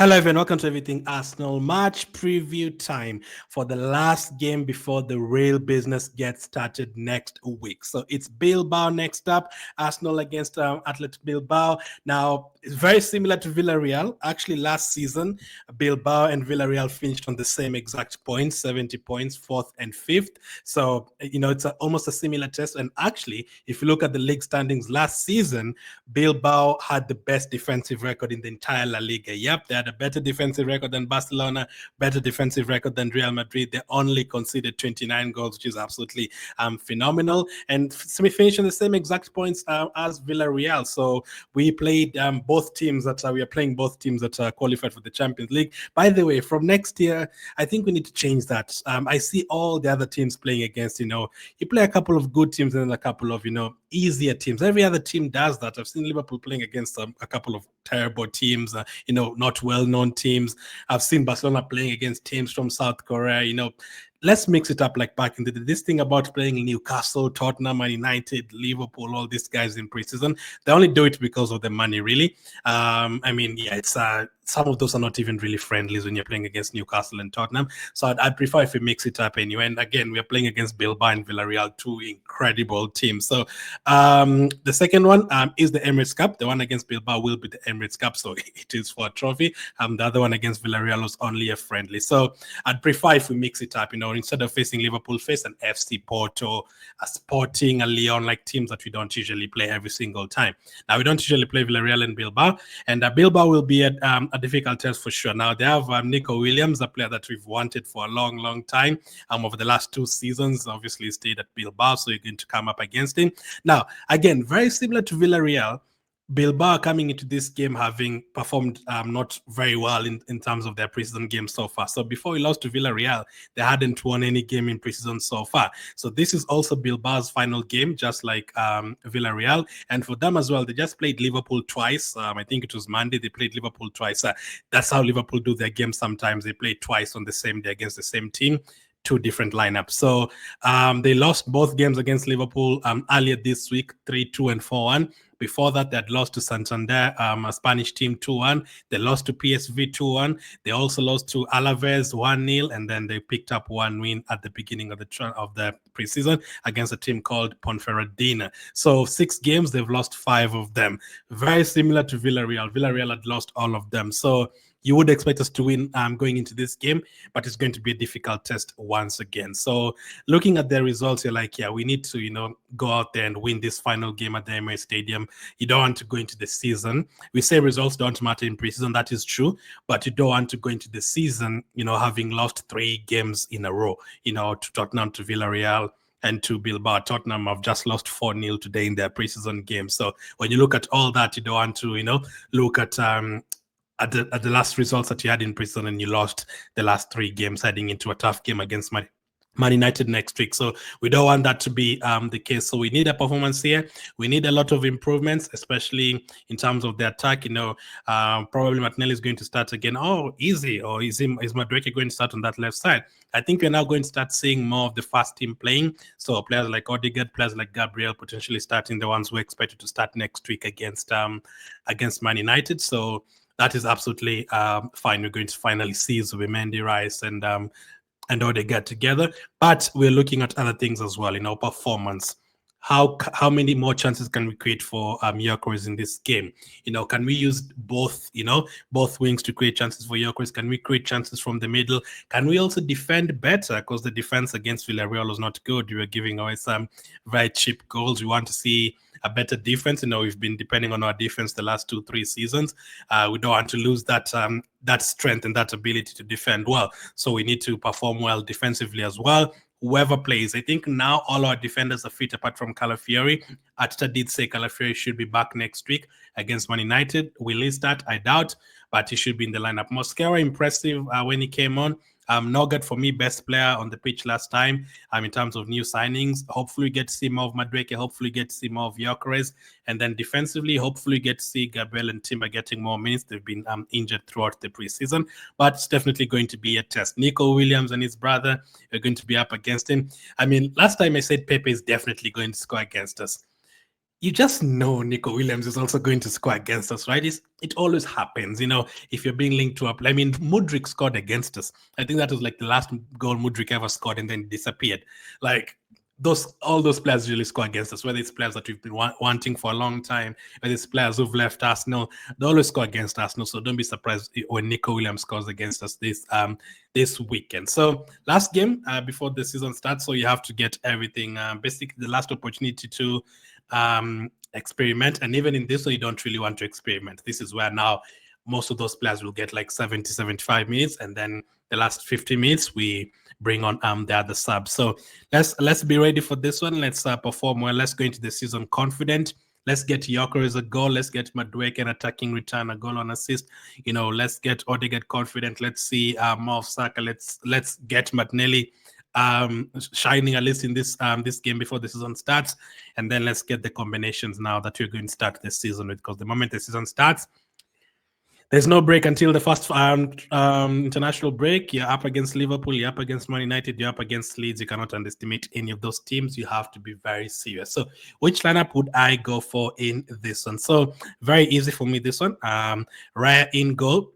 Hello everyone, welcome to Everything Arsenal match preview time for the last game before the real business gets started next week. So it's Bilbao next up, Arsenal against Athletic Bilbao. Now, it's very similar to Villarreal. Actually, last season, Bilbao and Villarreal finished on the same exact points, 70 points, fourth and fifth. So, it's almost a similar test. And actually, if you look at the league standings last season, Bilbao had the best defensive record in the entire La Liga. Yep, they had a better defensive record than Barcelona, better defensive record than Real Madrid. They only conceded 29 goals, which is absolutely phenomenal. And we finished on the same exact points as Villarreal. So we played both teams that we are playing both teams that are qualified for the Champions League. By the way, from next year, I think we need to change that. I see all the other teams playing against, you play a couple of good teams and then a couple of, easier teams. Every other team does that. I've seen Liverpool playing against a couple of terrible teams, not well-known teams. I've seen Barcelona playing against teams from South Korea. Let's mix it up like back in the day. This thing about playing Newcastle, Tottenham, Man United, Liverpool, all these guys in preseason, they only do it because of the money, really. It's some of those are not even really friendlies when you're playing against Newcastle and Tottenham. So I'd prefer if we mix it up anyway. And again, we're playing against Bilbao and Villarreal, two incredible teams. So the second one is the Emirates Cup. The one against Bilbao will be the Emirates Cup, so it is for a trophy. The other one against Villarreal was only a friendly. So I'd prefer if we mix it up, instead of facing Liverpool, face an FC Porto, a Sporting, a Lyon, like teams that we don't usually play every single time. Now, we don't usually play Villarreal and Bilbao, and Bilbao will be a difficult test for sure. Now, they have Nico Williams, a player that we've wanted for a long, long time. Over the last 2 seasons, obviously stayed at Bilbao, so you're going to come up against him. Now, again, very similar to Villarreal, Bilbao coming into this game having performed not very well in terms of their preseason games so far. So before we lost to Villarreal, they hadn't won any game in preseason so far. So this is also Bilbao's final game, just like Villarreal. And for them as well, they just played Liverpool twice. I think it was Monday. They played Liverpool twice. That's how Liverpool do their games sometimes. They play twice on the same day against the same team. 2 different lineups. So they lost both games against Liverpool earlier this week, 3-2 and 4-1. Before that, they had lost to Santander, a Spanish team, 2-1. They lost to PSV 2-1. They also lost to Alaves 1-0, and then they picked up 1 win at the beginning of the preseason against a team called Ponferradina. So 6 games, they've lost 5 of them. Very similar to Villarreal. Villarreal had lost all of them. So you would expect us to win going into this game, but it's going to be a difficult test once again. So looking at their results, you're like, yeah, we need to, go out there and win this final game at the Emirates Stadium. You don't want to go into the season. We say results don't matter in preseason. That is true, but you don't want to go into the season, having lost 3 games in a row, to Tottenham, to Villarreal, and to Bilbao. Tottenham have just lost 4-0 today in their preseason game. So when you look at all that, you don't want to, look at the last results that you had in preseason and you lost the last 3 games heading into a tough game against Man United next week. So we don't want that to be the case. So we need a performance here. We need a lot of improvements, especially in terms of the attack. Probably Martinelli is going to start again. Oh, easy. Or is Madueke going to start on that left side? I think we're now going to start seeing more of the first team playing. So players like Odegaard, players like Gabriel potentially starting, the ones who are expected to start next week against Man United. So that is absolutely fine. We're going to finally see Zubimendi, Rice, and Odegaard together. But we're looking at other things as well, performance. How many more chances can we create for Gyökeres in this game? Can we use both wings to create chances for Gyökeres? Can we create chances from the middle? Can we also defend better? Because the defense against Villarreal was not good. We were giving away some very cheap goals. We want to see a better defense. We've been depending on our defense the last 2-3 seasons. We don't want to lose that strength and that ability to defend well. So we need to perform well defensively as well. Whoever plays, I think now all our defenders are fit apart from Calafiori. Arteta did say Calafiori should be back next week against Man United. Will he start? I doubt, but he should be in the lineup. Mosquera, impressive when he came on. Nogard, for me, best player on the pitch last time in terms of new signings. Hopefully we get to see more of Madueke. Hopefully we get to see more of Gyökeres. And then defensively, hopefully we get to see Gabriel and Timber getting more minutes. They've been injured throughout the preseason, but it's definitely going to be a test. Nico Williams and his brother are going to be up against him. Last time I said Pepe is definitely going to score against us. you just know Nico Williams is also going to score against us, right? It always happens, if you're being linked to a play. I mean, Mudryk scored against us. I think that was like the last goal Mudryk ever scored and then disappeared. Like, all those players usually score against us, whether it's players that we've been wanting for a long time, whether it's players who've left Arsenal, they always score against Arsenal. So don't be surprised when Nico Williams scores against us this weekend. So last game before the season starts, so you have to get everything. Basically, the last opportunity to experiment, and even in this one, you don't really want to experiment. This is where now most of those players will get like 70, 75 minutes, and then the last 50 minutes we bring on the other subs. So let's be ready for this one. Let's perform well. Let's go into the season confident. Let's get Gyökeres a goal. Let's get Madueke an attacking return, a goal on assist. Let's get Odegaard confident. Let's see more of Saka. Let's get Martinelli shining at least in this game before the season starts, and then let's get the combinations now that we're going to start the season with, because the moment the season starts, there's no break until the first international break. You're up against Liverpool, you're up against Man United, you're up against Leeds. You cannot underestimate any of those teams. You have to be very serious. So which lineup would I go for in this one? So very easy for me, this one. Raya in goal.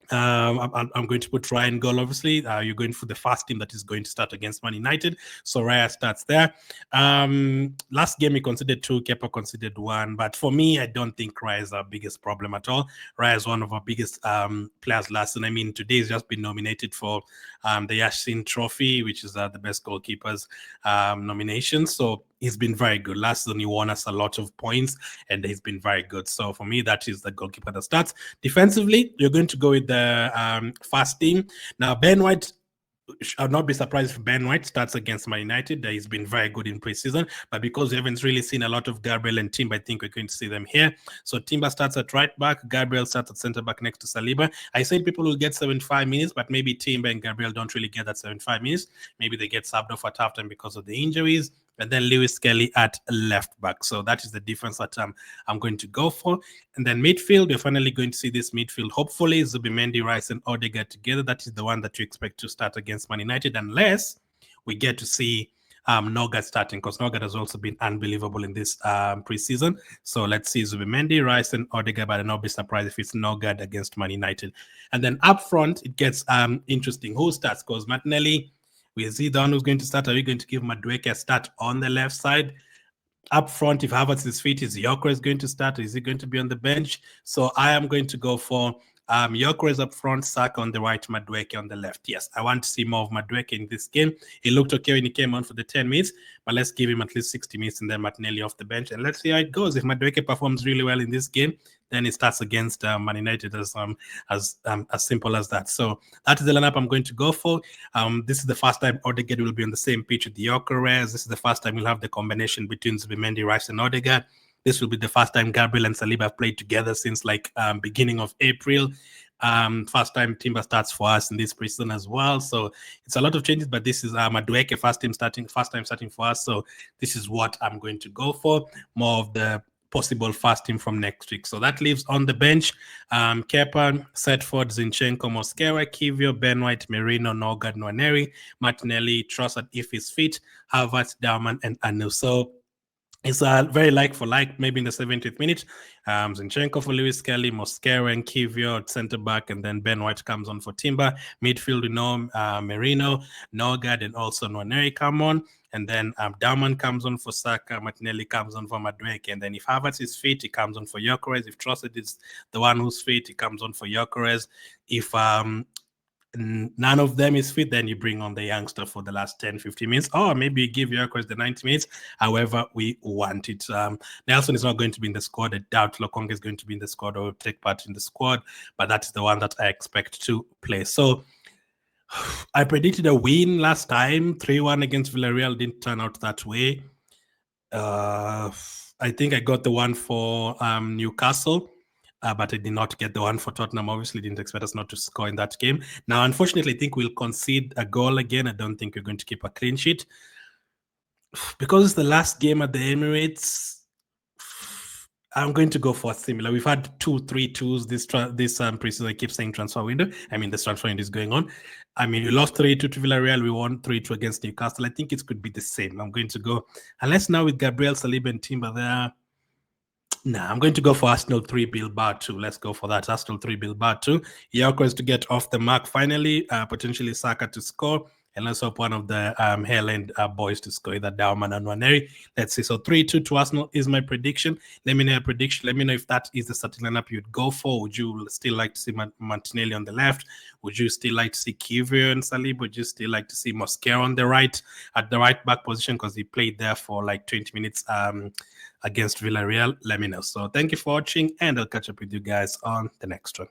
I'm going to put Ryan goal, obviously. You're going for the first team that is going to start against Man United. So Raya starts there. Last game he considered 2, Kepa considered 1. But for me, I don't think Raya is our biggest problem at all. Raya is one of our biggest players last season. I mean, today he's just been nominated for the Yashin Trophy, which is the best goalkeepers nomination. So he's been very good. Last season, he won us a lot of points, and he's been very good. So for me, that is the goalkeeper that starts. Defensively, you're going to go with the first team. Now, Ben White, I'll not be surprised if Ben White starts against Man United. He's been very good in preseason, but because we haven't really seen a lot of Gabriel and Timber, I think we're going to see them here. So Timber starts at right back, Gabriel starts at center back next to Saliba. I said people will get 75 minutes, but maybe Timber and Gabriel don't really get that 75 minutes. Maybe they get subbed off at halftime because of the injuries. And then Lewis Kelly at left back. So that is the difference that I'm going to go for. And then midfield, you're finally going to see this midfield. Hopefully, Zubimendi, Rice, and Odegaard together. That is the one that you expect to start against Man United, unless we get to see Nogard starting, because Nogard has also been unbelievable in this preseason. So let's see Zubimendi, Rice, and Odegaard, but I'll not be surprised if it's Nogard against Man United. And then up front, it gets interesting. Who starts? Because Martinelli, is he the one who's going to start? Are we going to give Madueke a start on the left side? Up front, if Havertz is fit, is Gyökeres going to start? Is he going to be on the bench? So I am going to go for Gyökeres up front, Saka on the right, Madueke on the left. Yes, I want to see more of Madueke in this game. He looked okay when he came on for the 10 minutes, but let's give him at least 60 minutes and then Martinelli off the bench. And let's see how it goes. If Madueke performs really well in this game, then it starts against Man United, as simple as that. So that is the lineup I'm going to go for. This is the first time Odegaard will be on the same pitch with Gyökeres. This is the first time we'll have the combination between Zubimendi, Rice, and Odegaard. This will be the first time Gabriel and Saliba have played together since beginning of April. First time Timber starts for us in this preseason as well. So it's a lot of changes, but this is Madueke first time starting for us. So this is what I'm going to go for. More of the possible first team from next week. So that leaves on the bench Kepa, Setford, Zinchenko, Mosquera, Kivio, Ben White, Merino, Nogard, Nwaneri, Martinelli, Trossard if he's fit, Havertz, Dauman, and Anu. So it's very like for like, maybe in the 70th minute. Zinchenko for Lewis Kelly, Mosquera and Kivio at center back, and then Ben White comes on for Timber. Midfield, Merino, Nogard, and also Nwaneri come on. And then Dauman comes on for Saka, Martinelli comes on for Madueke. And then if Havertz is fit, he comes on for Gyökeres. If Trossard is the one who's fit, he comes on for Gyökeres. If none of them is fit, then you bring on the youngster for the last 10-15 minutes, or maybe you give Gyökeres the 90 minutes, however we want it. Nelson is not going to be in the squad. I doubt Lokonga is going to be in the squad or take part in the squad, but that is the one that I expect to play. So I predicted a win last time, 3-1 against Villarreal. Didn't turn out that way. I think I got the one for Newcastle, but I did not get the one for Tottenham. Obviously, didn't expect us not to score in that game. Now, unfortunately, I think we'll concede a goal again. I don't think we're going to keep a clean sheet. Because it's the last game at the Emirates, I'm going to go for similar. We've had 2-3-2s this preseason. I keep saying transfer window. I mean, this transfer window is going on. I mean, we lost 3-2 to Villarreal. We won 3-2 against Newcastle. I think it could be the same. I'm going to go, unless now with Gabriel, Saliba, and Timber there, Nah, I'm going to go for Arsenal 3, Bilbao 2. Let's go for that. Arsenal 3, Bilbao 2. Yoko is to get off the mark finally, potentially Saka to score. And let's hope one of the Haaland boys to score, either Dauman and Nwaneri. Let's see. So 3-2 to Arsenal is my prediction. Let me know your prediction. Let me know if that is the starting lineup you'd go for. Would you still like to see Martinelli on the left? Would you still like to see Kivio and Salib? Would you still like to see Mosquera on the right, at the right back position? Because he played there for like 20 minutes against Villarreal. Let me know. So thank you for watching, and I'll catch up with you guys on the next one.